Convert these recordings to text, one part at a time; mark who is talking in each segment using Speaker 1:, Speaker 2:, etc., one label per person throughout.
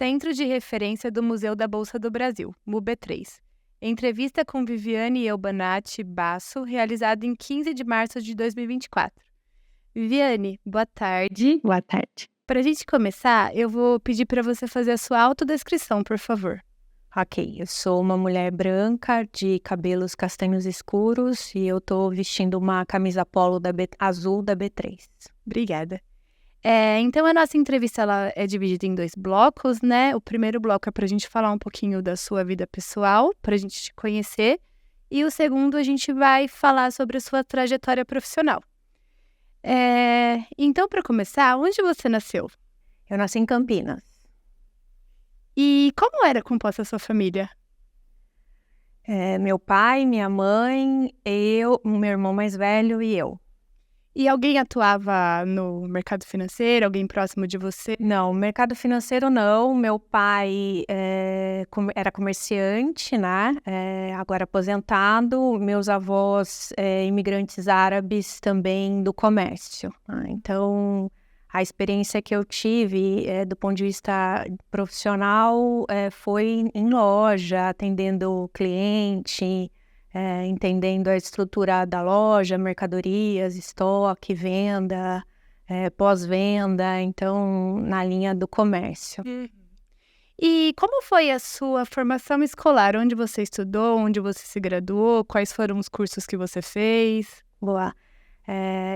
Speaker 1: Centro de Referência do Museu da Bolsa do Brasil, MUB3. Entrevista com Viviane Elbanati Basso, realizada em 15 de março de 2024. Viviane, boa tarde.
Speaker 2: Boa tarde.
Speaker 1: Para a gente começar, eu vou pedir para você fazer a sua autodescrição, por favor.
Speaker 2: Ok, eu sou uma mulher branca, de cabelos castanhos escuros e eu tô vestindo uma camisa polo azul da B3.
Speaker 1: Obrigada. Então, a nossa entrevista ela é dividida em 2 blocos, né? O primeiro bloco é para a gente falar um pouquinho da sua vida pessoal, para a gente te conhecer. E o segundo, a gente vai falar sobre a sua trajetória profissional. Então, para começar, onde você nasceu?
Speaker 2: Eu nasci em Campinas.
Speaker 1: E como era composta a sua família?
Speaker 2: Meu pai, minha mãe, eu, meu irmão mais velho e eu.
Speaker 1: E alguém atuava no mercado financeiro? Alguém próximo de você?
Speaker 2: Não, mercado financeiro não. Meu pai era comerciante, né? Agora aposentado. Meus avós, imigrantes árabes também do comércio. Né? Então, a experiência que eu tive do ponto de vista profissional foi em loja, atendendo cliente, entendendo a estrutura da loja, mercadorias, estoque, venda, pós-venda, então na linha do comércio.
Speaker 1: E como foi a sua formação escolar? Onde você estudou? Onde você se graduou? Quais foram os cursos que você fez?
Speaker 2: Boa.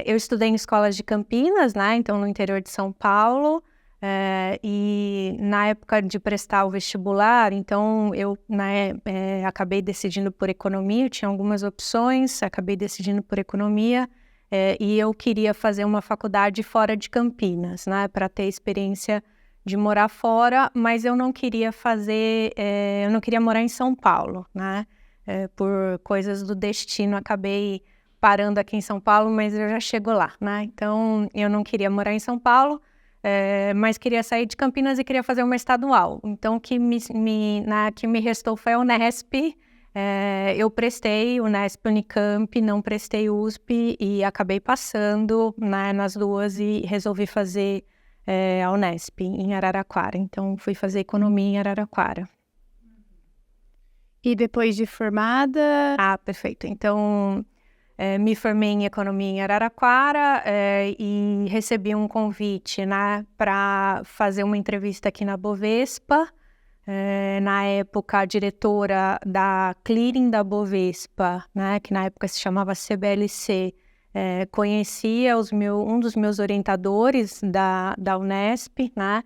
Speaker 2: Eu estudei em escolas de Campinas, né? Então no interior de São Paulo. E na época de prestar o vestibular, então eu acabei decidindo por economia, eu tinha algumas opções, acabei decidindo por economia e eu queria fazer uma faculdade fora de Campinas, né, para ter experiência de morar fora, mas eu não queria eu não queria morar em São Paulo, né, por coisas do destino, acabei parando aqui em São Paulo, mas eu já chego lá, né, então eu não queria morar em São Paulo, mas queria sair de Campinas e queria fazer uma estadual. Então, o que me restou foi a Unesp. Eu prestei Unesp, Unicamp, não prestei USP e acabei passando, né, nas duas e resolvi fazer a Unesp em Araraquara. Então, fui fazer economia em Araraquara.
Speaker 1: E depois de formada?
Speaker 2: Ah, perfeito. Então, me formei em economia em Araraquara e recebi um convite, né, para fazer uma entrevista aqui na Bovespa. Na época, a diretora da Clearing da Bovespa, né, que na época se chamava CBLC, conhecia um dos meus orientadores da Unesp, né.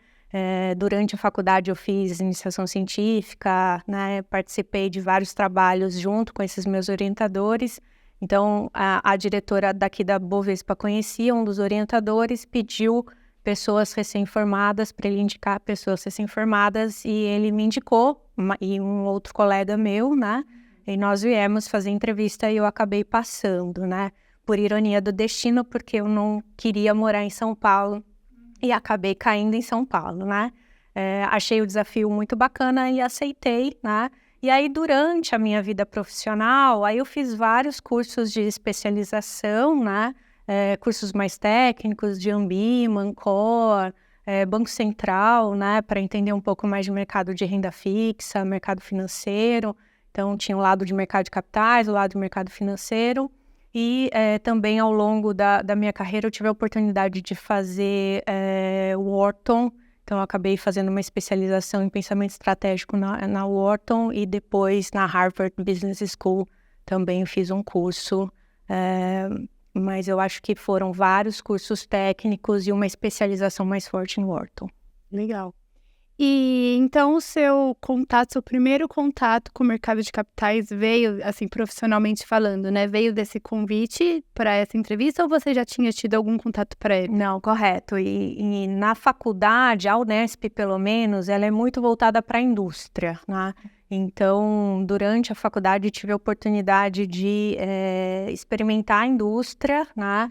Speaker 2: Durante a faculdade eu fiz iniciação científica, né, participei de vários trabalhos junto com esses meus orientadores. Então, a diretora daqui da Bovespa conhecia um dos orientadores, pediu pessoas recém-formadas para ele indicar pessoas recém-formadas e ele me indicou, e um outro colega meu, né? E nós viemos fazer entrevista e eu acabei passando, né? Por ironia do destino, porque eu não queria morar em São Paulo e acabei caindo em São Paulo, né? Achei o desafio muito bacana e aceitei, né? E aí, durante a minha vida profissional, aí eu fiz vários cursos de especialização, né? Cursos mais técnicos de Ambima, Ancor, Banco Central, né? Para entender um pouco mais de mercado de renda fixa, mercado financeiro. Então, tinha o lado de mercado de capitais, o lado de mercado financeiro. E também, ao longo da minha carreira, eu tive a oportunidade de fazer o Wharton. Então, eu acabei fazendo uma especialização em pensamento estratégico na Wharton e depois na Harvard Business School também fiz um curso, mas eu acho que foram vários cursos técnicos e uma especialização mais forte em Wharton.
Speaker 1: Legal. E então o seu primeiro contato com o mercado de capitais veio, assim, profissionalmente falando, né? Veio desse convite para essa entrevista ou você já tinha tido algum contato prévio?
Speaker 2: Não, correto. E na faculdade, a Unesp, pelo menos, ela é muito voltada para a indústria, né? Então, durante a faculdade, tive a oportunidade de experimentar a indústria, né?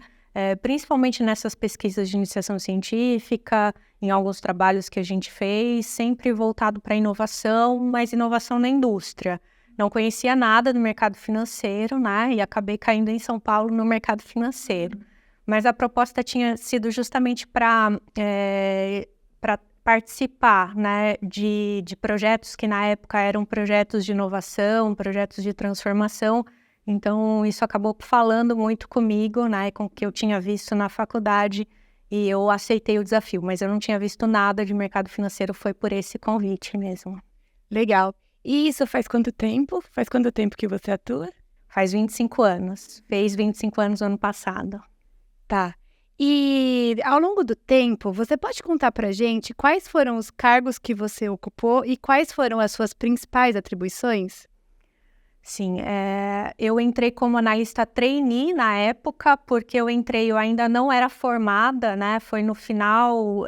Speaker 2: Principalmente nessas pesquisas de iniciação científica, em alguns trabalhos que a gente fez, sempre voltado para inovação, mas inovação na indústria. Não conhecia nada do mercado financeiro, né? E acabei caindo em São Paulo no mercado financeiro. Mas a proposta tinha sido justamente para participar, né, de projetos que na época eram projetos de inovação, projetos de transformação. Então, isso acabou falando muito comigo, né, com o que eu tinha visto na faculdade, e eu aceitei o desafio, mas eu não tinha visto nada de mercado financeiro, foi por esse convite mesmo.
Speaker 1: Legal. E isso faz quanto tempo? Faz quanto tempo que você atua?
Speaker 2: Faz 25 anos. Fez 25 anos ano passado.
Speaker 1: Tá. E ao longo do tempo, você pode contar pra gente quais foram os cargos que você ocupou e quais foram as suas principais atribuições?
Speaker 2: Sim, eu entrei como analista trainee na época, porque eu ainda não era formada, né? Foi no final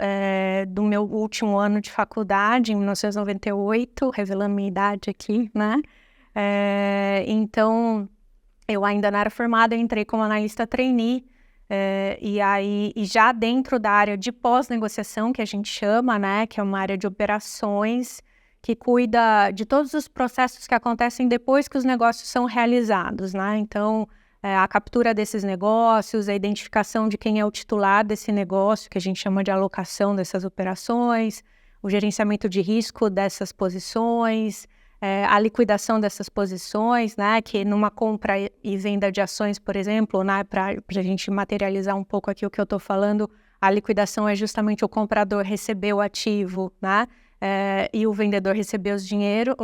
Speaker 2: do meu último ano de faculdade, em 1998, revelando minha idade aqui, né? Então, eu ainda não era formada, eu entrei como analista trainee, e já dentro da área de pós-negociação, que a gente chama, né? Que é uma área de operações, que cuida de todos os processos que acontecem depois que os negócios são realizados, né? Então, a captura desses negócios, a identificação de quem é o titular desse negócio, que a gente chama de alocação dessas operações, o gerenciamento de risco dessas posições, a liquidação dessas posições, né? Que numa compra e venda de ações, por exemplo, né? Para a gente materializar um pouco aqui o que eu estou falando, a liquidação é justamente o comprador receber o ativo, né? E o vendedor receber o dinheiro,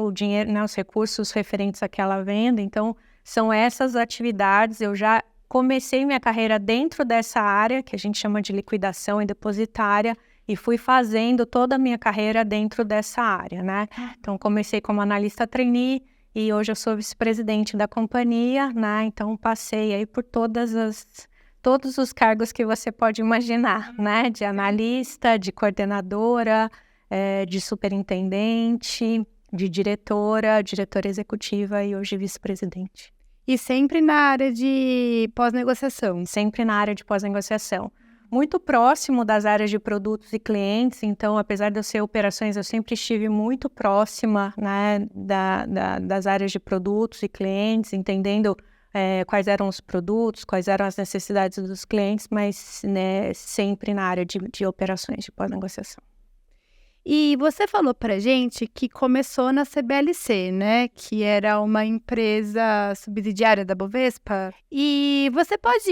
Speaker 2: né, os recursos referentes àquela venda. Então, são essas atividades. Eu já comecei minha carreira dentro dessa área, que a gente chama de liquidação e depositária, e fui fazendo toda a minha carreira dentro dessa área, né? Então, comecei como analista trainee e hoje eu sou vice-presidente da companhia, né? Então, passei aí por todos os cargos que você pode imaginar, né? De analista, de coordenadora, de superintendente, de diretora executiva e hoje vice-presidente.
Speaker 1: E sempre na área de pós-negociação?
Speaker 2: Sempre na área de pós-negociação. Muito próximo das áreas de produtos e clientes, então, apesar de eu ser operações, eu sempre estive muito próxima, né, das áreas de produtos e clientes, entendendo quais eram os produtos, quais eram as necessidades dos clientes, mas, né, sempre na área de operações de pós-negociação.
Speaker 1: E você falou pra gente que começou na CBLC, né? Que era uma empresa subsidiária da Bovespa. E você pode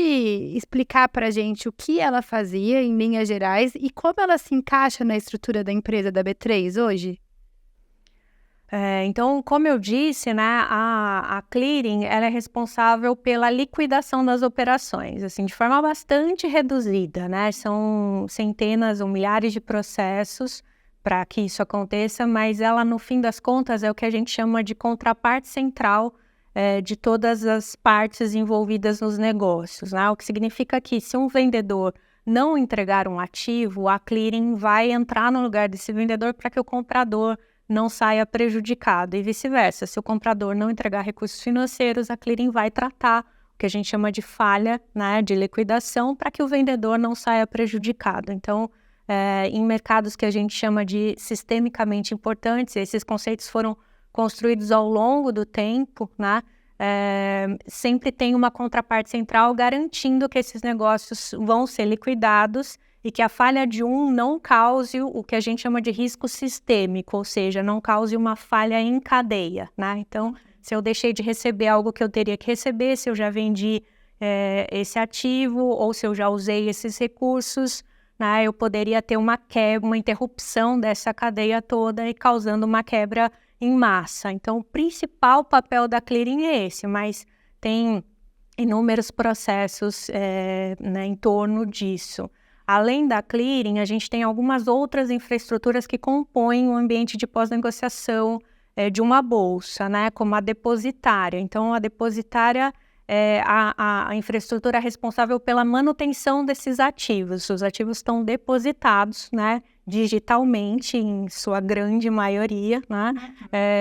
Speaker 1: explicar pra gente o que ela fazia em linhas gerais e como ela se encaixa na estrutura da empresa da B3 hoje?
Speaker 2: Então, como eu disse, né, a clearing ela é responsável pela liquidação das operações, assim, de forma bastante reduzida, né? São centenas ou milhares de processos para que isso aconteça, mas ela, no fim das contas, é o que a gente chama de contraparte central de todas as partes envolvidas nos negócios, né? O que significa que se um vendedor não entregar um ativo, a clearing vai entrar no lugar desse vendedor para que o comprador não saia prejudicado e vice-versa. Se o comprador não entregar recursos financeiros, a clearing vai tratar o que a gente chama de falha, né, de liquidação, para que o vendedor não saia prejudicado. Então, em mercados que a gente chama de sistemicamente importantes, esses conceitos foram construídos ao longo do tempo, né? Sempre tem uma contraparte central garantindo que esses negócios vão ser liquidados e que a falha de um não cause o que a gente chama de risco sistêmico, ou seja, não cause uma falha em cadeia, né? Então, se eu deixei de receber algo que eu teria que receber, se eu já vendi esse ativo ou se eu já usei esses recursos, né, eu poderia ter uma interrupção dessa cadeia toda e causando uma quebra em massa. Então, o principal papel da clearing é esse, mas tem inúmeros processos né, em torno disso. Além da clearing, a gente tem algumas outras infraestruturas que compõem o ambiente de pós-negociação de uma bolsa, né, como a depositária. Então, a depositária é a infraestrutura responsável pela manutenção desses ativos. Os ativos estão depositados, né, digitalmente, em sua grande maioria, né,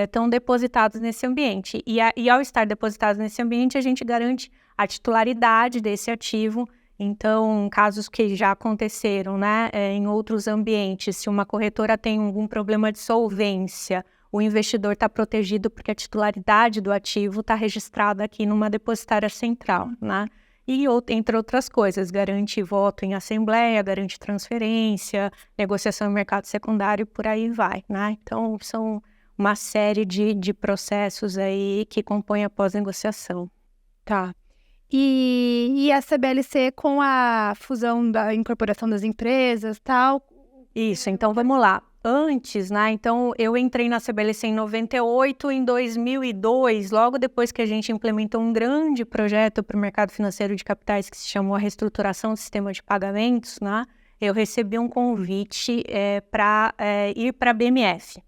Speaker 2: estão depositados nesse ambiente. E ao estar depositados nesse ambiente, a gente garante a titularidade desse ativo. Então, casos que já aconteceram, né, em outros ambientes, se uma corretora tem algum problema de solvência, o investidor está protegido porque a titularidade do ativo está registrada aqui numa depositária central, né? e, entre outras coisas, garante voto em assembleia, garante transferência, negociação em mercado secundário, por aí vai, né? Então, são uma série de processos aí que compõem a pós-negociação.
Speaker 1: Tá. E a CBLC com a fusão da incorporação das empresas, tal?
Speaker 2: Isso, então vamos lá. Antes, né, então eu entrei na CBLC em 98, em 2002, logo depois que a gente implementou um grande projeto para o mercado financeiro de capitais que se chamou a reestruturação do sistema de pagamentos, né, eu recebi um convite para ir para a BMF.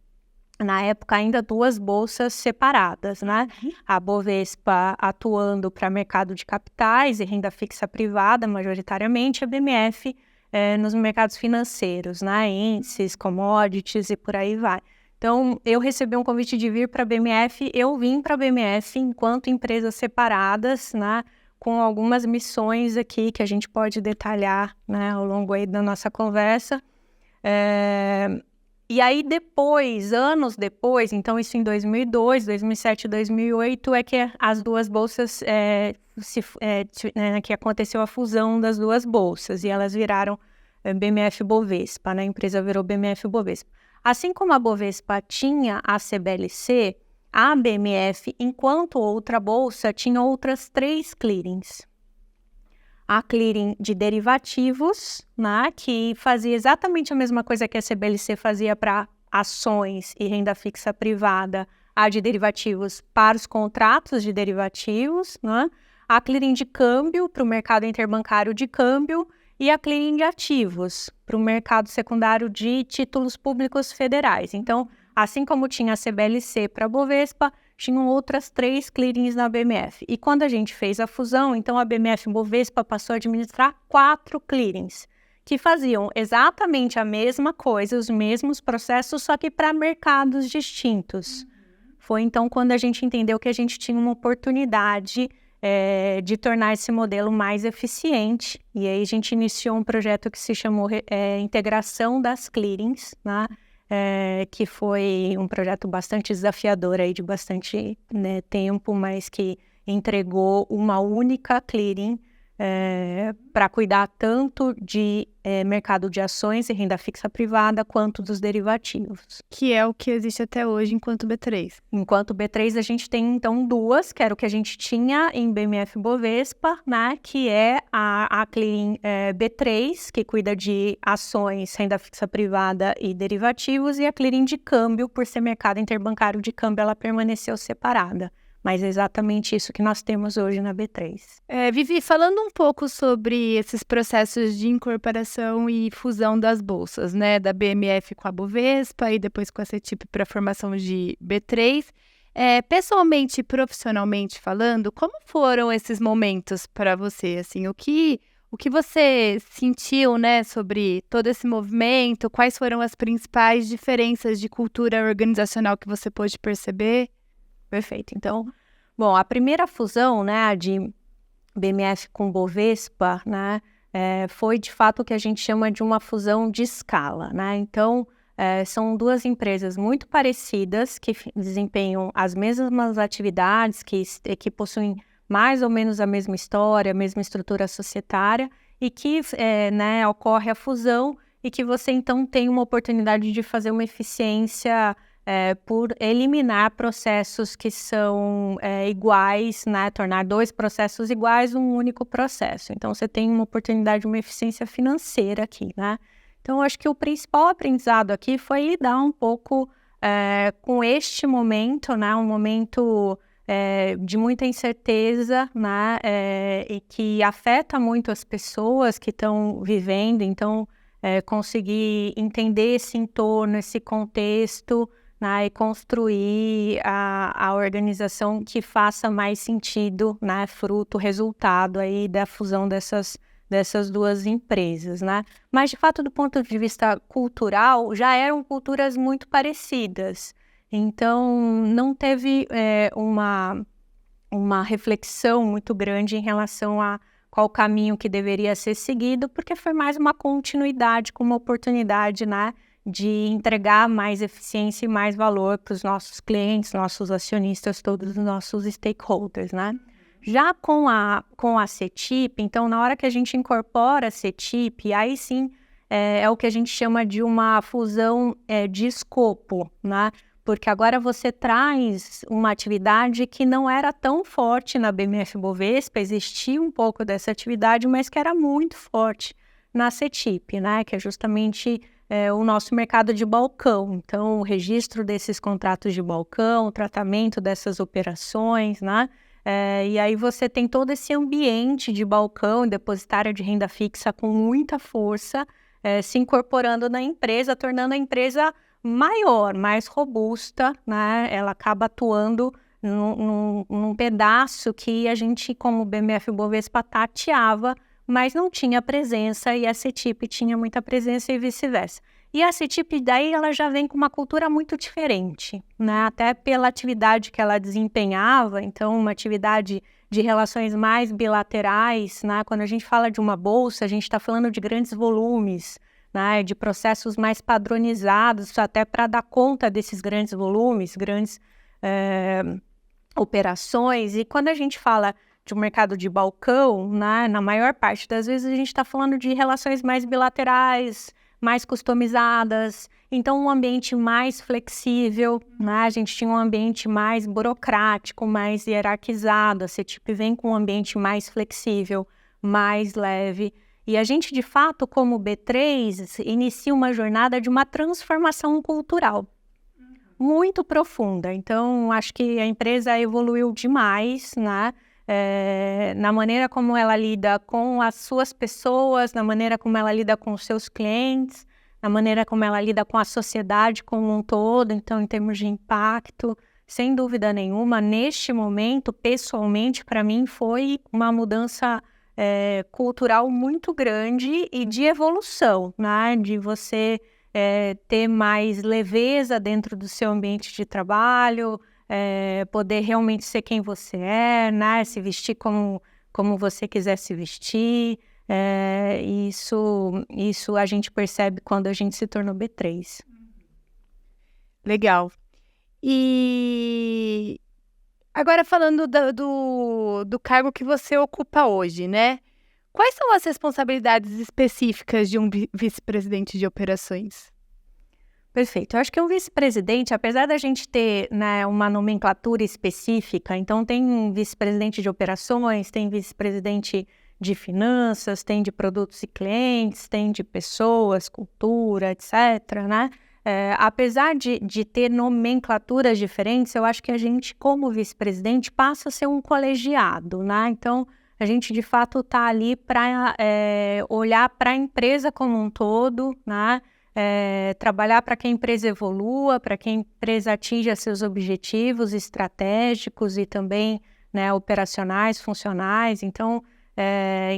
Speaker 2: Na época, ainda 2 bolsas separadas, né? A Bovespa atuando para mercado de capitais e renda fixa privada, majoritariamente, a BMF nos mercados financeiros, né? Índices, commodities e por aí vai. Então, eu recebi um convite de vir para a BMF, eu vim para a BMF enquanto empresas separadas, né? Com algumas missões aqui que a gente pode detalhar, né? Ao longo aí da nossa conversa. E aí depois, anos depois, então isso em 2002, 2007, 2008, é que as 2 bolsas, que aconteceu a fusão das 2 bolsas, e elas viraram BMF Bovespa, né? A empresa virou BMF Bovespa. Assim como a Bovespa tinha a CBLC, a BMF, enquanto outra bolsa, tinha outras 3 clearings. A clearing de derivativos, né, que fazia exatamente a mesma coisa que a CBLC fazia para ações e renda fixa privada, a de derivativos para os contratos de derivativos, né, a clearing de câmbio para o mercado interbancário de câmbio e a clearing de ativos para o mercado secundário de títulos públicos federais. Então, assim como tinha a CBLC para a Bovespa, tinham outras 3 clearings na BMF. E quando a gente fez a fusão, então a BMF Bovespa passou a administrar 4 clearings, que faziam exatamente a mesma coisa, os mesmos processos, só que para mercados distintos. Foi então quando a gente entendeu que a gente tinha uma oportunidade de tornar esse modelo mais eficiente. E aí a gente iniciou um projeto que se chamou Integração das Clearings, né? Que foi um projeto bastante desafiador aí, de bastante tempo, mas que entregou uma única clearing para cuidar tanto de mercado de ações e renda fixa privada, quanto dos derivativos.
Speaker 1: Que é o que existe até hoje enquanto B3.
Speaker 2: Enquanto B3, a gente tem, então, 2, que era o que a gente tinha em BMF Bovespa, né, que é a clearing B3, que cuida de ações, renda fixa privada e derivativos, e a clearing de câmbio, por ser mercado interbancário de câmbio, ela permaneceu separada. Mas é exatamente isso que nós temos hoje na B3.
Speaker 1: Vivi, falando um pouco sobre esses processos de incorporação e fusão das bolsas, né? Da BMF com a Bovespa e depois com a CETIP para a formação de B3. Pessoalmente e profissionalmente falando, como foram esses momentos para você? Assim, o que você sentiu, né, sobre todo esse movimento? Quais foram as principais diferenças de cultura organizacional que você pôde perceber?
Speaker 2: Perfeito. Então, bom, a primeira fusão, né, a de BMF com Bovespa, né, foi de fato o que a gente chama de uma fusão de escala, né? Então, são 2 empresas muito parecidas que desempenham as mesmas atividades, que possuem mais ou menos a mesma história, a mesma estrutura societária, e que ocorre a fusão e que você então tem uma oportunidade de fazer uma eficiência por eliminar processos que são iguais, né? Tornar 2 processos iguais um único processo. Então, você tem uma oportunidade de uma eficiência financeira aqui, né? Então, eu acho que o principal aprendizado aqui foi lidar um pouco com este momento, né? Um momento de muita incerteza, né? E que afeta muito as pessoas que estão vivendo. Então, conseguir entender esse entorno, esse contexto, né, e construir a organização que faça mais sentido, né, resultado aí da fusão dessas 2 empresas, né? Mas, de fato, do ponto de vista cultural, já eram culturas muito parecidas. Então, não teve uma reflexão muito grande em relação a qual caminho que deveria ser seguido, porque foi mais uma continuidade com uma oportunidade, né, de entregar mais eficiência e mais valor para os nossos clientes, nossos acionistas, todos os nossos stakeholders, né? Já com a CETIP, então, na hora que a gente incorpora a CETIP, aí sim é o que a gente chama de uma fusão de escopo, né? Porque agora você traz uma atividade que não era tão forte na BMF Bovespa, existia um pouco dessa atividade, mas que era muito forte na CETIP, né? Que é justamente o nosso mercado de balcão. Então, o registro desses contratos de balcão, o tratamento dessas operações, né? E aí você tem todo esse ambiente de balcão e depositária de renda fixa com muita força, se incorporando na empresa, tornando a empresa maior, mais robusta, né? Ela acaba atuando num pedaço que a gente, como BMF Bovespa, tateava, mas não tinha presença, e a CETIP tinha muita presença e vice-versa. E a CETIP, daí, ela já vem com uma cultura muito diferente, né? Até pela atividade que ela desempenhava, então, uma atividade de relações mais bilaterais, né? Quando a gente fala de uma bolsa, a gente está falando de grandes volumes, né? De processos mais padronizados, até para dar conta desses grandes volumes, grandes operações. E quando a gente fala de um mercado de balcão, né? Na maior parte das vezes a gente está falando de relações mais bilaterais, mais customizadas, então um ambiente mais flexível, né? A gente tinha um ambiente mais burocrático, mais hierarquizado, a CETIP vem com um ambiente mais flexível, mais leve, e a gente, de fato, como B3, inicia uma jornada de uma transformação cultural muito profunda. Então, acho que a empresa evoluiu demais, né? Na maneira como ela lida com as suas pessoas, na maneira como ela lida com os seus clientes, na maneira como ela lida com a sociedade como um todo. Então, em termos de impacto, sem dúvida nenhuma, neste momento, pessoalmente, para mim, foi uma mudança cultural muito grande e de evolução, né? De você ter mais leveza dentro do seu ambiente de trabalho, poder realmente ser quem você é, né? Se vestir como você quiser se vestir. Isso a gente percebe quando a gente se tornou B3.
Speaker 1: Legal. E agora falando do cargo que você ocupa hoje, né? Quais são as responsabilidades específicas de um vice-presidente de operações?
Speaker 2: Perfeito. Eu acho que um vice-presidente, apesar da gente ter, né, uma nomenclatura específica, então tem vice-presidente de operações, tem vice-presidente de finanças, tem de produtos e clientes, tem de pessoas, cultura, etc., né? Apesar de ter nomenclaturas diferentes, eu acho que a gente, como vice-presidente, passa a ser um colegiado, né? Então, a gente, de fato, está ali para olhar para a empresa como um todo, né? Trabalhar para que a empresa evolua, para que a empresa atinja seus objetivos estratégicos e também, né, operacionais, funcionais. Então,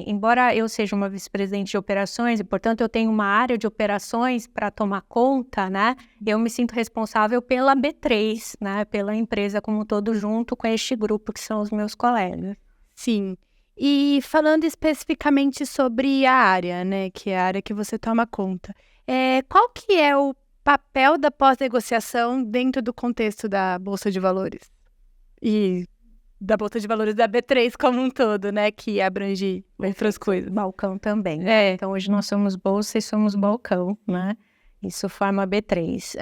Speaker 2: embora eu seja uma vice-presidente de operações e, portanto, eu tenho uma área de operações para tomar conta, né, eu me sinto responsável pela B3, né, pela empresa como um todo, junto com este grupo que são os meus colegas.
Speaker 1: Sim. E falando especificamente sobre a área, né, que é a área que você toma conta, qual que é o papel da pós-negociação dentro do contexto da Bolsa de Valores? E da Bolsa de Valores da B3 como um todo, né, que abrange outras coisas.
Speaker 2: Balcão também. Então, hoje nós somos Bolsa e somos balcão, né? Isso forma a B3.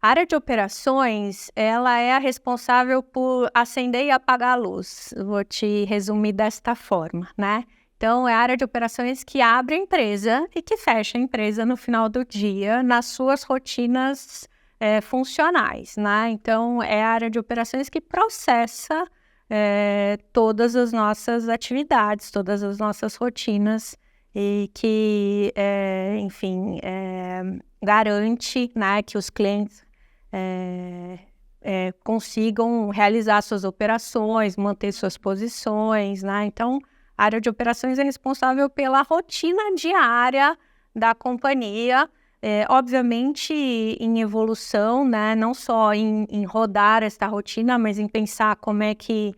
Speaker 2: A área de operações, ela é a responsável por acender e apagar a luz. Vou te resumir desta forma, né? Então, é a área de operações que abre a empresa e que fecha a empresa no final do dia, nas suas rotinas funcionais, né? Então, é a área de operações que processa todas as nossas atividades, todas as nossas rotinas e que, enfim, garante, né, que os clientes consigam realizar suas operações, manter suas posições, né? Então, a área de operações é responsável pela rotina diária da companhia, obviamente em evolução, né? Não só em rodar esta rotina, mas em pensar como é que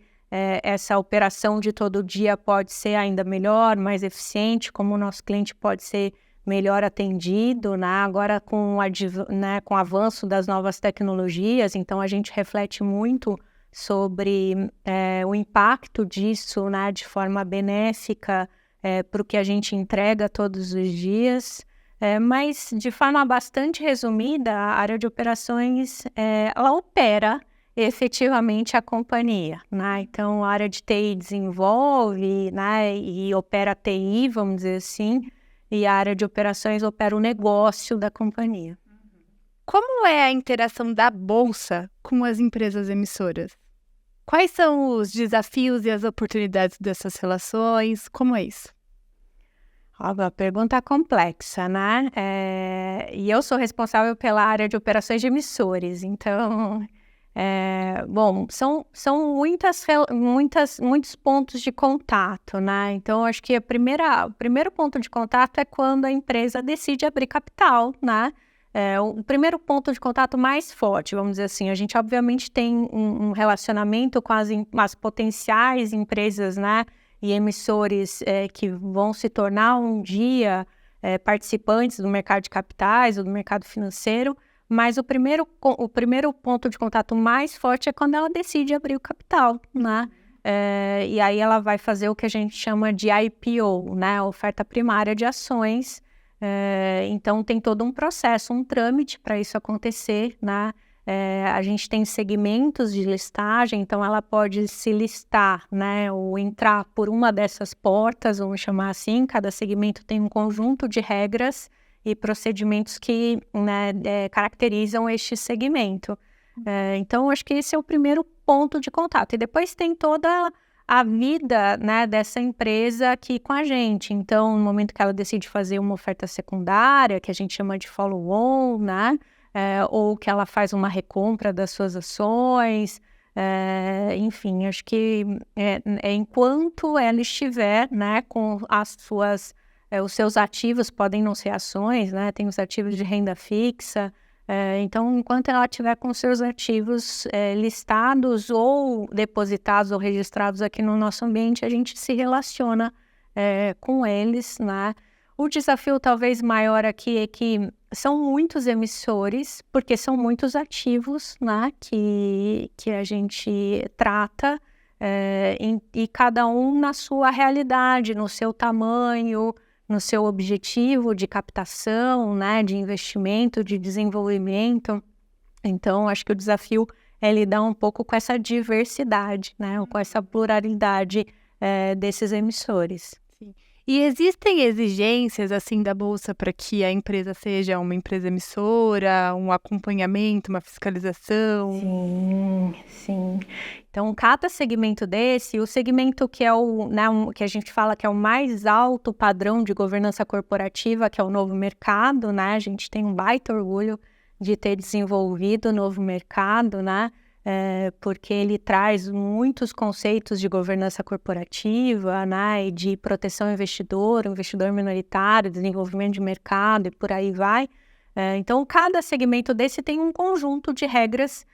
Speaker 2: essa operação de todo dia pode ser ainda melhor, mais eficiente, como o nosso cliente pode ser melhor atendido, né? Agora com o avanço das novas tecnologias, então a gente reflete muito sobre o impacto disso, né, de forma benéfica para o que a gente entrega todos os dias. Mas, de forma bastante resumida, a área de operações, ela opera efetivamente a companhia, né? Então, a área de TI desenvolve, né, e opera a TI, vamos dizer assim, e a área de operações opera o negócio da companhia.
Speaker 1: Como é a interação da Bolsa com as empresas emissoras? Quais são os desafios e as oportunidades dessas relações? Como é isso?
Speaker 2: Uma pergunta complexa, né? E eu sou responsável pela área de operações de emissores, então, bom, são muitos pontos de contato, né? Então, acho que o primeiro ponto de contato é quando a empresa decide abrir capital, né? O primeiro ponto de contato mais forte, vamos dizer assim, a gente obviamente tem um relacionamento com as potenciais empresas, né? E emissores que vão se tornar um dia participantes do mercado de capitais ou do mercado financeiro, mas o primeiro ponto de contato mais forte é quando ela decide abrir o capital, né? E aí ela vai fazer o que a gente chama de IPO, né? Oferta primária de ações. Então tem todo um processo, um trâmite para isso acontecer, né? A gente tem segmentos de listagem, então ela pode se listar, né, ou entrar por uma dessas portas, vamos chamar assim. Cada segmento tem um conjunto de regras e procedimentos que, né, caracterizam este segmento. Então, acho que esse é o primeiro ponto de contato. E depois tem toda a vida, né, dessa empresa aqui com a gente. Então, no momento que ela decide fazer uma oferta secundária, que a gente chama de follow-on, né? Ou que ela faz uma recompra das suas ações, enfim, acho que enquanto ela estiver, né, com os seus ativos, podem não ser ações, né, tem os ativos de renda fixa, então enquanto ela estiver com seus ativos listados ou depositados ou registrados aqui no nosso ambiente, a gente se relaciona com eles, né. O desafio talvez maior aqui é que são muitos emissores, porque são muitos ativos, né, que a gente trata, e cada um na sua realidade, no seu tamanho, no seu objetivo de captação, né, de investimento, de desenvolvimento. Então, acho que o desafio é lidar um pouco com essa diversidade, né, ou com essa pluralidade desses emissores.
Speaker 1: Sim. E existem exigências, assim, da Bolsa para que a empresa seja uma empresa emissora, um acompanhamento, uma fiscalização?
Speaker 2: Sim. Então, cada segmento desse, o segmento que é que a gente fala que é o mais alto padrão de governança corporativa, que é o novo mercado, né? A gente tem um baita orgulho de ter desenvolvido o novo mercado, né? Porque ele traz muitos conceitos de governança corporativa, né, e de proteção ao investidor minoritário, desenvolvimento de mercado e por aí vai. Então, cada segmento desse tem um conjunto de regras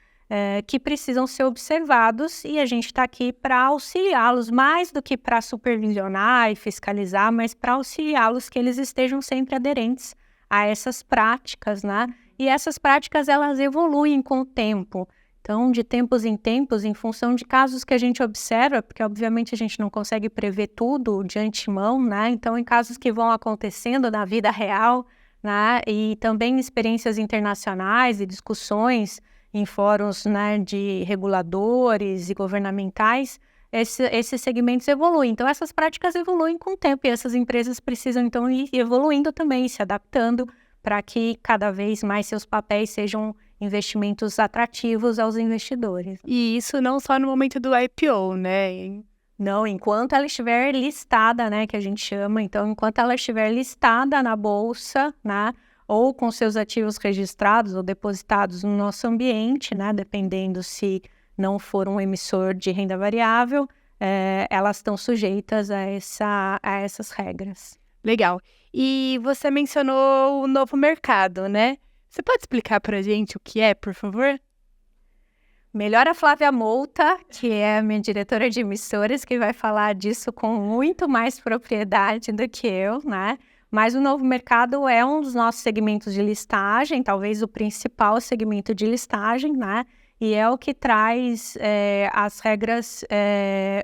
Speaker 2: que precisam ser observados, e a gente está aqui para auxiliá-los, mais do que para supervisionar e fiscalizar, mas para auxiliá-los que eles estejam sempre aderentes a essas práticas, né? E essas práticas, elas evoluem com o tempo. Então, de tempos em tempos, em função de casos que a gente observa, porque obviamente a gente não consegue prever tudo de antemão, né? Então, em casos que vão acontecendo na vida real, né? E também experiências internacionais e discussões em fóruns, né, de reguladores e governamentais, esses segmentos evoluem. Então, essas práticas evoluem com o tempo e essas empresas precisam, então, ir evoluindo também, se adaptando para que cada vez mais seus papéis sejam investimentos atrativos aos investidores.
Speaker 1: E isso não só no momento do IPO, né?
Speaker 2: Não, enquanto ela estiver listada, né, que a gente chama, então, enquanto ela estiver listada na bolsa, né, ou com seus ativos registrados ou depositados no nosso ambiente, né, dependendo se não for um emissor de renda variável, elas estão sujeitas a essas regras.
Speaker 1: Legal. E você mencionou o novo mercado, né? Você pode explicar para a gente o que é, por favor?
Speaker 2: Melhor a Flávia Mouta, que é a minha diretora de emissoras, que vai falar disso com muito mais propriedade do que eu, né? Mas o novo mercado é um dos nossos segmentos de listagem, talvez o principal segmento de listagem, né? e é o que traz as regras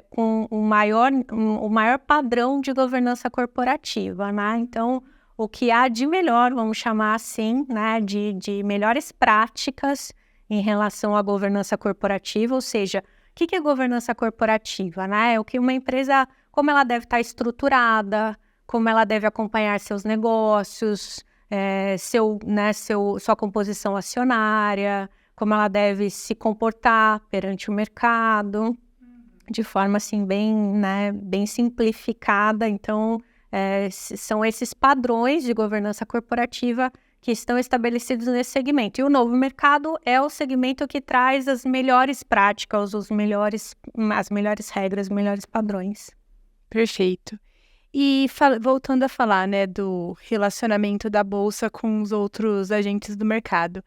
Speaker 2: com o maior padrão de governança corporativa, né? Então, o que há de melhor, vamos chamar assim, né, de melhores práticas em relação à governança corporativa, ou seja, o que é governança corporativa, né? É o que uma empresa, como ela deve estar estruturada, como ela deve acompanhar seus negócios, sua composição acionária, como ela deve se comportar perante o mercado, de forma assim bem simplificada. Então, são esses padrões de governança corporativa que estão estabelecidos nesse segmento. E o novo mercado é o segmento que traz as melhores práticas, as melhores regras, os melhores padrões.
Speaker 1: Perfeito. E voltando a falar, né, do relacionamento da Bolsa com os outros agentes do mercado.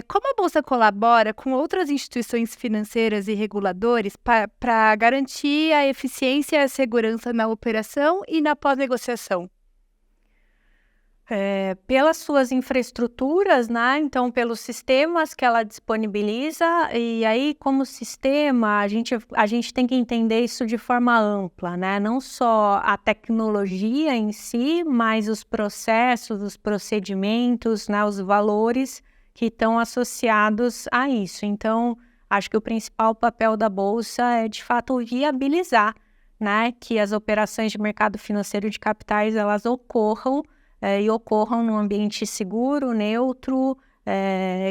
Speaker 1: Como a Bolsa colabora com outras instituições financeiras e reguladores para garantir a eficiência e a segurança na operação e na pós-negociação?
Speaker 2: Pelas suas infraestruturas, né? Então, pelos sistemas que ela disponibiliza, e aí, como sistema, a gente tem que entender isso de forma ampla, né? Não só a tecnologia em si, mas os processos, os procedimentos, né? Os valores que estão associados a isso. Então, acho que o principal papel da Bolsa é, de fato, viabilizar, né? Que as operações de mercado financeiro de capitais, elas ocorram num ambiente seguro, neutro,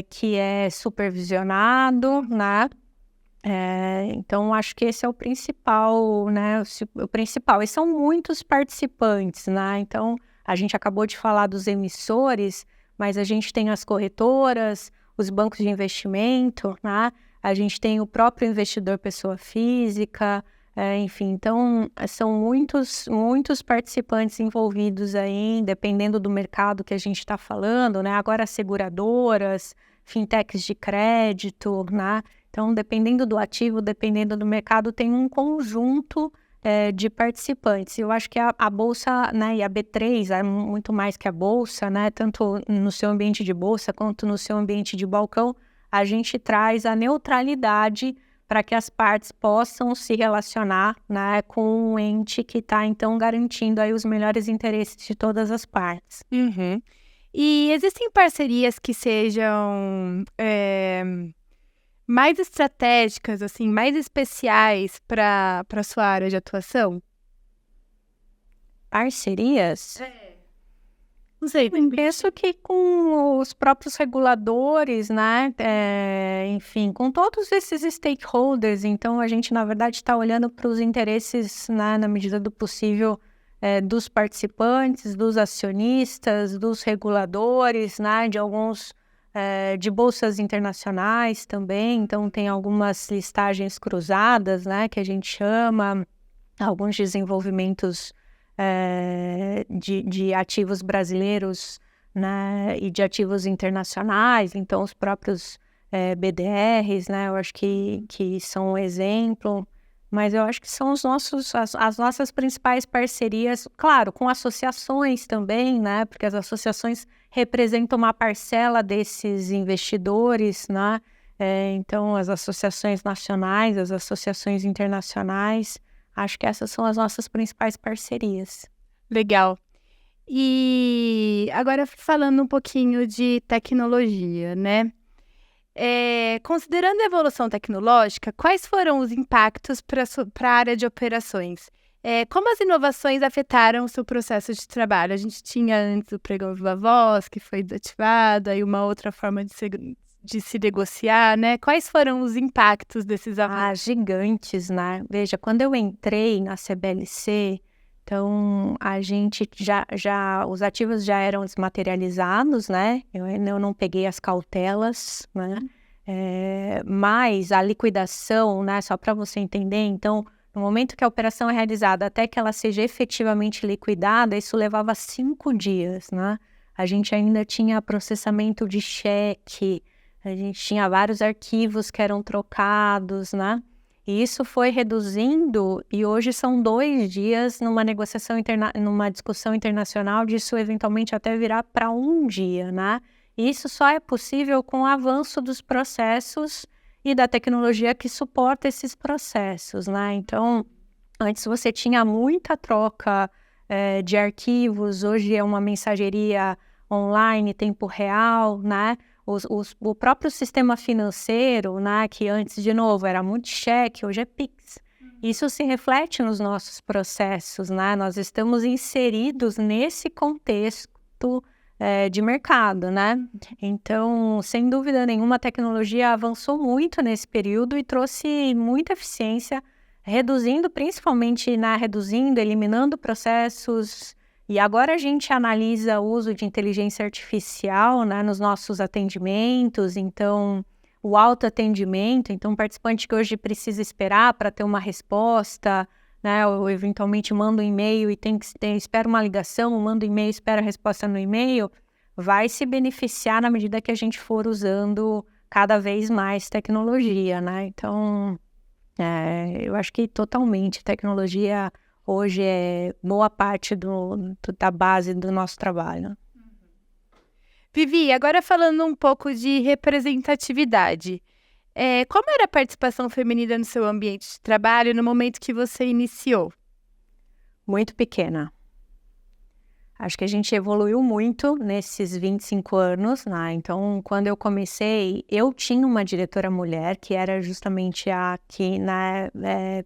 Speaker 2: que é supervisionado, né? Então, acho que esse é o principal, né? O principal. E são muitos participantes, né? Então, a gente acabou de falar dos emissores, mas a gente tem as corretoras, os bancos de investimento, né? A gente tem o próprio investidor pessoa física, enfim, então são muitos participantes envolvidos aí, dependendo do mercado que a gente está falando, né? Agora seguradoras, fintechs de crédito, né? Então, dependendo do ativo, dependendo do mercado, tem um conjunto de participantes. Eu acho que a Bolsa, né, e a B3 é muito mais que a Bolsa, né? Tanto no seu ambiente de Bolsa quanto no seu ambiente de balcão, a gente traz a neutralidade para que as partes possam se relacionar, né, com um ente que está, então, garantindo aí os melhores interesses de todas as partes.
Speaker 1: Uhum. E existem parcerias que sejam mais estratégicas, assim, mais especiais para a sua área de atuação?
Speaker 2: Parcerias?
Speaker 1: Não sei.
Speaker 2: Penso que com os próprios reguladores, né, enfim, com todos esses stakeholders, então a gente, na verdade, está olhando para os interesses, né, na medida do possível, dos participantes, dos acionistas, dos reguladores, né, de alguns, de bolsas internacionais também, então tem algumas listagens cruzadas, né, que a gente chama, alguns desenvolvimentos de ativos brasileiros, né, e de ativos internacionais, então os próprios BDRs, né, eu acho que são um exemplo, mas eu acho que são as nossas principais parcerias, claro, com associações também, né, porque as associações representam uma parcela desses investidores, né, então as associações nacionais, as associações internacionais. Acho que essas são as nossas principais parcerias.
Speaker 1: Legal. E agora falando um pouquinho de tecnologia, né? Considerando a evolução tecnológica, quais foram os impactos para a área de operações? Como as inovações afetaram o seu processo de trabalho? A gente tinha antes o pregão Viva Voz, que foi desativado, aí uma outra forma de se negociar, né? Quais foram os impactos desses avanços?
Speaker 2: Gigantes, né? Veja, quando eu entrei na CBLC, então a gente os ativos já eram desmaterializados, né? Eu não peguei as cautelas, né? Mas a liquidação, né? Só para você entender, então, no momento que a operação é realizada até que ela seja efetivamente liquidada, isso levava 5 dias, né? A gente ainda tinha processamento de cheque, a gente tinha vários arquivos que eram trocados, né? E isso foi reduzindo e hoje são 2 dias numa negociação numa discussão internacional, disso eventualmente até virar para 1 dia, né? E isso só é possível com o avanço dos processos e da tecnologia que suporta esses processos, né? Então, antes você tinha muita troca de arquivos, hoje é uma mensageria online, tempo real, né? O próprio sistema financeiro, né? Que antes, de novo, era muito cheque, hoje é Pix. Isso se reflete nos nossos processos, né? Nós estamos inseridos nesse contexto de mercado, né? Então, sem dúvida nenhuma, a tecnologia avançou muito nesse período e trouxe muita eficiência, reduzindo, principalmente, né? Eliminando processos. E agora a gente analisa o uso de inteligência artificial, né? Nos nossos atendimentos, então o autoatendimento, então o participante que hoje precisa esperar para ter uma resposta, né, ou eventualmente manda um e-mail e espera uma ligação, manda um e-mail, espera a resposta no e-mail, vai se beneficiar na medida que a gente for usando cada vez mais tecnologia, né? Então, eu acho que totalmente tecnologia hoje é boa parte da base do nosso trabalho.
Speaker 1: Vivi, agora falando um pouco de representatividade. Como era a participação feminina no seu ambiente de trabalho no momento que você iniciou?
Speaker 2: Muito pequena. Acho que a gente evoluiu muito nesses 25 anos, né? Então, quando eu comecei, eu tinha uma diretora mulher, que era justamente a que, né,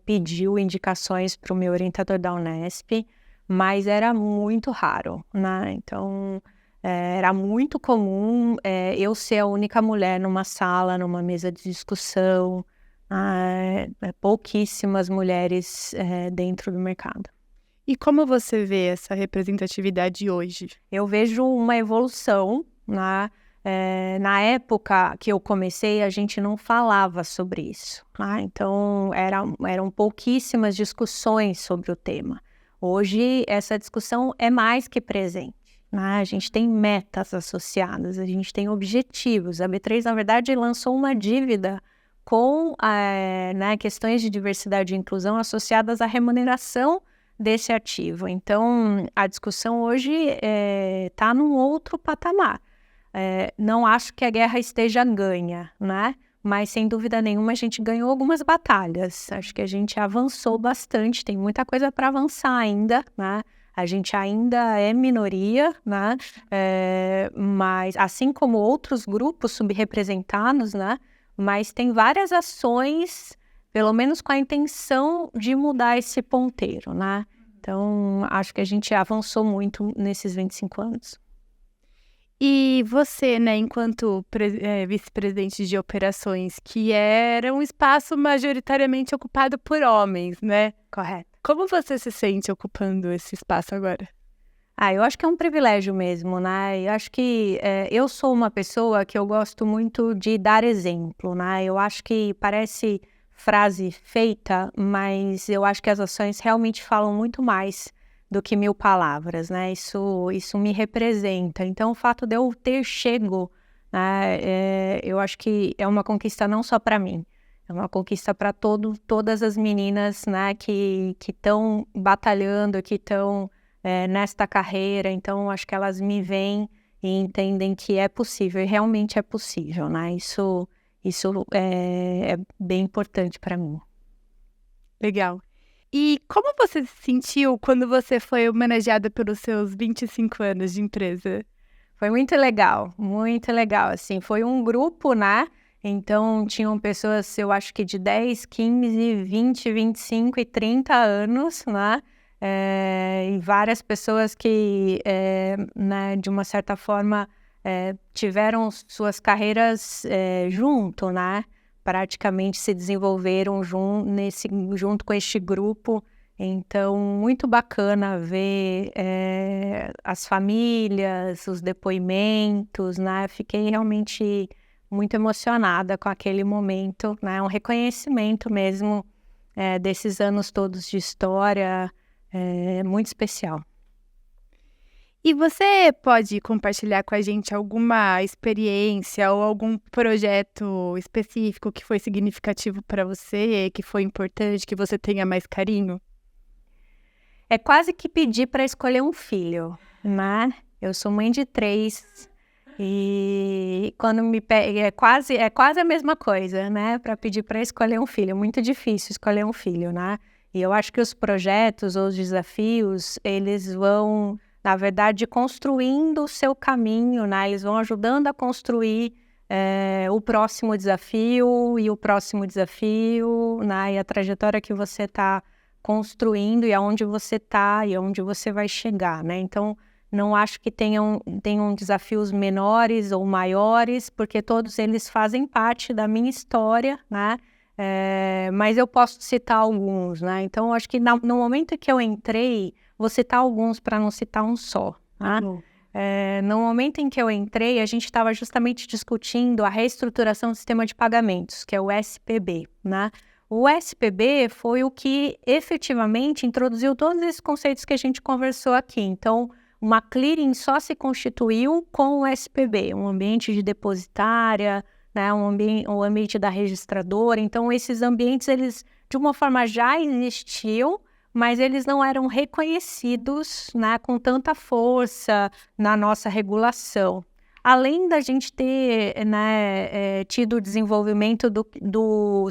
Speaker 2: pediu indicações para o meu orientador da Unesp, mas era muito raro, né? Então, era muito comum eu ser a única mulher numa sala, numa mesa de discussão, pouquíssimas mulheres dentro do mercado.
Speaker 1: E como você vê essa representatividade hoje?
Speaker 2: Eu vejo uma evolução, né? Na época que eu comecei, a gente não falava sobre isso, né? Então, eram pouquíssimas discussões sobre o tema. Hoje, essa discussão é mais que presente, né? A gente tem metas associadas, a gente tem objetivos. A B3, na verdade, lançou uma dívida com né, questões de diversidade e inclusão associadas à remuneração desse ativo. Então, a discussão hoje está num outro patamar. Não acho que a guerra esteja ganha, né? Mas, sem dúvida nenhuma, a gente ganhou algumas batalhas. Acho que a gente avançou bastante, tem muita coisa para avançar ainda, né? A gente ainda é minoria, né? Mas, assim como outros grupos subrepresentados, né? Mas tem várias ações, pelo menos com a intenção de mudar esse ponteiro, né? Então, acho que a gente avançou muito nesses 25 anos.
Speaker 1: E você, né, enquanto vice-presidente de operações, que era um espaço majoritariamente ocupado por homens, né?
Speaker 2: Correto.
Speaker 1: Como você se sente ocupando esse espaço agora?
Speaker 2: Eu acho que é um privilégio mesmo, né? Eu acho que eu sou uma pessoa que eu gosto muito de dar exemplo, né? Eu acho que parece frase feita, mas eu acho que as ações realmente falam muito mais do que 1000 palavras, né? Isso me representa. Então, o fato de eu ter chego, né, eu acho que é uma conquista não só para mim, é uma conquista para todas as meninas, né, que estão batalhando, que estão nesta carreira. Então, acho que elas me veem e entendem que é possível, e realmente é possível, né? Isso é bem importante para mim.
Speaker 1: Legal. E como você se sentiu quando você foi homenageada pelos seus 25 anos de empresa?
Speaker 2: Foi muito legal, assim, foi um grupo, né? Então, tinham pessoas, eu acho que de 10, 15, 20, 25 e 30 anos, né? E várias pessoas que, né, de uma certa forma, tiveram suas carreiras junto, né? Praticamente se desenvolveram junto com este grupo. Então, muito bacana ver as famílias, os depoimentos, né? Fiquei realmente muito emocionada com aquele momento, né? Um reconhecimento mesmo desses anos todos de história, muito especial.
Speaker 1: E você pode compartilhar com a gente alguma experiência ou algum projeto específico que foi significativo para você, que foi importante, que você tenha mais carinho?
Speaker 2: É quase que pedir para escolher um filho, né? Eu sou mãe de 3 E quando me é quase a mesma coisa, né? Para pedir para escolher um filho. É muito difícil escolher um filho, né? E eu acho que os projetos ou os desafios, eles vão, na verdade, construindo o seu caminho, né? Eles vão ajudando a construir o próximo desafio e o próximo desafio, né? E a trajetória que você está construindo e aonde você está e aonde você vai chegar, né? Então, não acho que tenham desafios menores ou maiores, porque todos eles fazem parte da minha história, né? Mas eu posso citar alguns, né? Então, acho que no momento que eu entrei, vou citar alguns para não citar um só, né? No momento em que eu entrei, a gente estava justamente discutindo a reestruturação do sistema de pagamentos, que é o SPB, né? O SPB foi o que efetivamente introduziu todos esses conceitos que a gente conversou aqui. Então, uma clearing só se constituiu com o SPB, um ambiente de depositária, né, um ambiente da registradora. Então, esses ambientes, eles, de uma forma, já existiam, mas eles não eram reconhecidos, né, com tanta força na nossa regulação. Além da gente ter, né, tido o desenvolvimento do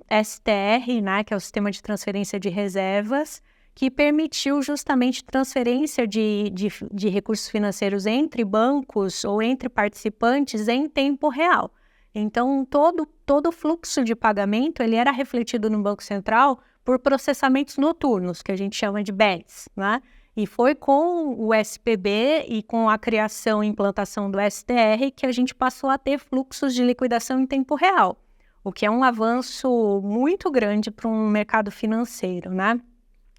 Speaker 2: STR, né, que é o Sistema de Transferência de Reservas, que permitiu justamente transferência de recursos financeiros entre bancos ou entre participantes em tempo real. Então, todo o fluxo de pagamento ele era refletido no Banco Central por processamentos noturnos, que a gente chama de BEDs, né? E foi com o SPB e com a criação e implantação do STR que a gente passou a ter fluxos de liquidação em tempo real, o que é um avanço muito grande para um mercado financeiro, né?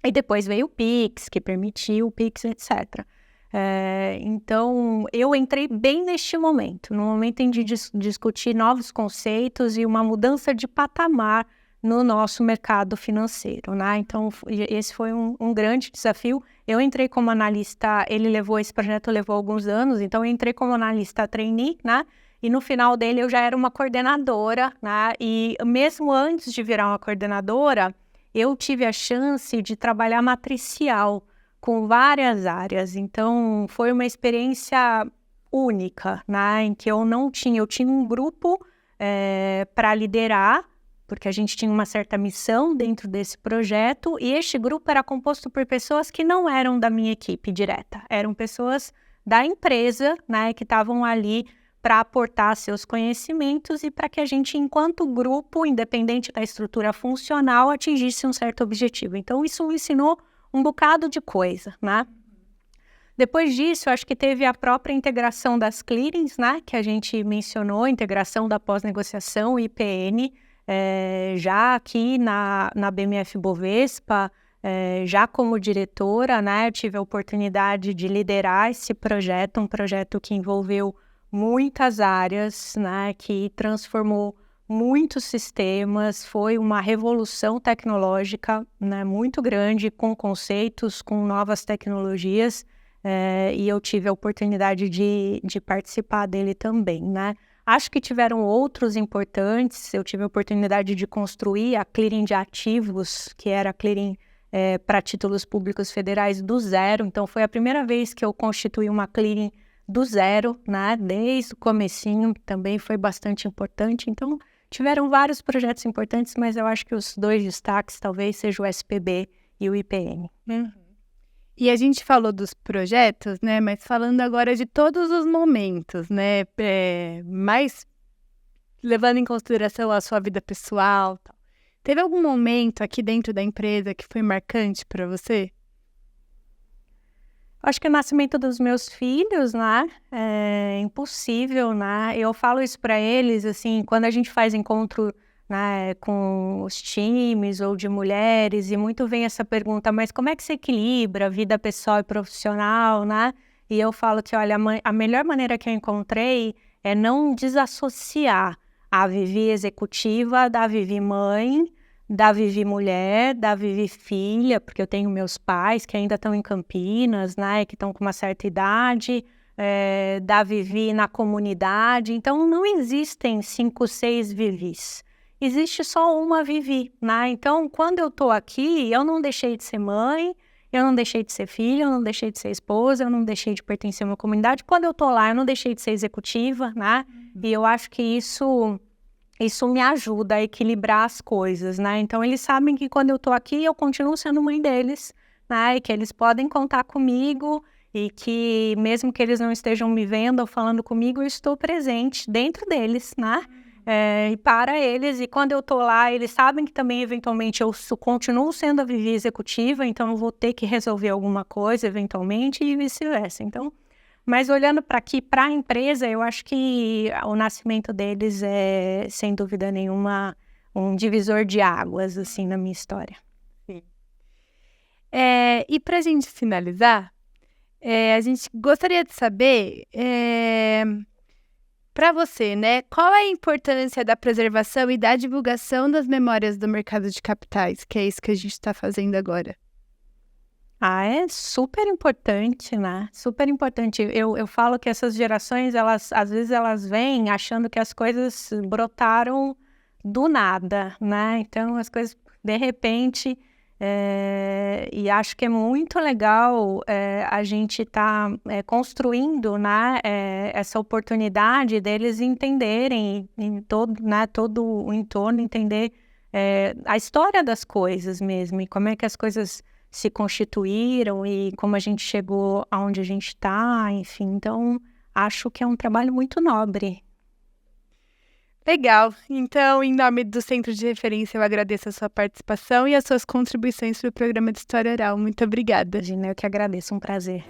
Speaker 2: E depois veio o Pix, que permitiu o Pix, etc. Então, eu entrei bem neste momento, no momento em discutir novos conceitos e uma mudança de patamar no nosso mercado financeiro, né? Então, esse foi um grande desafio. Eu entrei como analista, esse projeto levou alguns anos, então eu entrei como analista trainee, né? E no final dele eu já era uma coordenadora, né? E mesmo antes de virar uma coordenadora, eu tive a chance de trabalhar matricial com várias áreas. Então, foi uma experiência única, né? Em que eu tinha um grupo para liderar, porque a gente tinha uma certa missão dentro desse projeto, e este grupo era composto por pessoas que não eram da minha equipe direta, eram pessoas da empresa, né, que estavam ali para aportar seus conhecimentos e para que a gente, enquanto grupo, independente da estrutura funcional, atingisse um certo objetivo. Então, isso me ensinou um bocado de coisa, né? Depois disso, acho que teve a própria integração das clearings, né, que a gente mencionou, integração da pós-negociação IPN, já aqui na BMF Bovespa, já como diretora, né, eu tive a oportunidade de liderar esse projeto, um projeto que envolveu muitas áreas, né, que transformou muitos sistemas, foi uma revolução tecnológica, né, muito grande, com conceitos, com novas tecnologias, e eu tive a oportunidade de participar dele também, né. Acho que tiveram outros importantes, eu tive a oportunidade de construir a clearing de ativos, que era a clearing para títulos públicos federais do zero, então foi a primeira vez que eu constituí uma clearing do zero, né, desde o comecinho, também foi bastante importante. Então, tiveram vários projetos importantes, mas eu acho que os dois destaques talvez sejam o SPB e o IPN.
Speaker 1: E a gente falou dos projetos, né, mas falando agora de todos os momentos, né, mais levando em consideração a sua vida pessoal, tal. Teve algum momento aqui dentro da empresa que foi marcante para você?
Speaker 2: Acho que o nascimento dos meus filhos, né, é impossível, né, eu falo isso para eles, assim, quando a gente faz encontro, né, com os times ou de mulheres, e muito vem essa pergunta, mas como é que você equilibra a vida pessoal e profissional, né, e eu falo que, olha, a melhor maneira que eu encontrei é não desassociar a Vivi executiva da Vivi mãe, da Vivi mulher, da Vivi filha, porque eu tenho meus pais que ainda estão em Campinas, né, que estão com uma certa idade, da Vivi na comunidade. Então, não existem 5, 6 Vivis. Existe só uma Vivi, né? Então, quando eu estou aqui, eu não deixei de ser mãe, eu não deixei de ser filha, eu não deixei de ser esposa, eu não deixei de pertencer a uma comunidade. Quando eu tô lá, eu não deixei de ser executiva, né? E eu acho que isso me ajuda a equilibrar as coisas, né? Então, eles sabem que quando eu tô aqui, eu continuo sendo mãe deles, né? E que eles podem contar comigo e que mesmo que eles não estejam me vendo ou falando comigo, eu estou presente dentro deles, né? E para eles, e quando eu tô lá, eles sabem que também, eventualmente, eu continuo sendo a Vivi executiva, então eu vou ter que resolver alguma coisa, eventualmente, e vice-versa. Então, mas olhando para aqui, para a empresa, eu acho que o nascimento deles é, sem dúvida nenhuma, um divisor de águas, assim, na minha história.
Speaker 1: Sim. E para a gente finalizar, a gente gostaria de saber, para você, né, qual é a importância da preservação e da divulgação das memórias do mercado de capitais, que é isso que a gente está fazendo agora?
Speaker 2: É super importante, né? Super importante. Eu falo que essas gerações, elas, às vezes, elas vêm achando que as coisas brotaram do nada, né? Então, as coisas, de repente, e acho que é muito legal a gente estar construindo, né, essa oportunidade deles entenderem em todo, né, todo o entorno, entender a história das coisas mesmo, e como é que as coisas se constituíram e como a gente chegou aonde a gente está, enfim. Então, acho que é um trabalho muito nobre.
Speaker 1: Legal. Então, em nome do Centro de Referência, eu agradeço a sua participação e as suas contribuições para o programa de História Oral. Muito obrigada.
Speaker 2: Imagina, eu que agradeço, um prazer.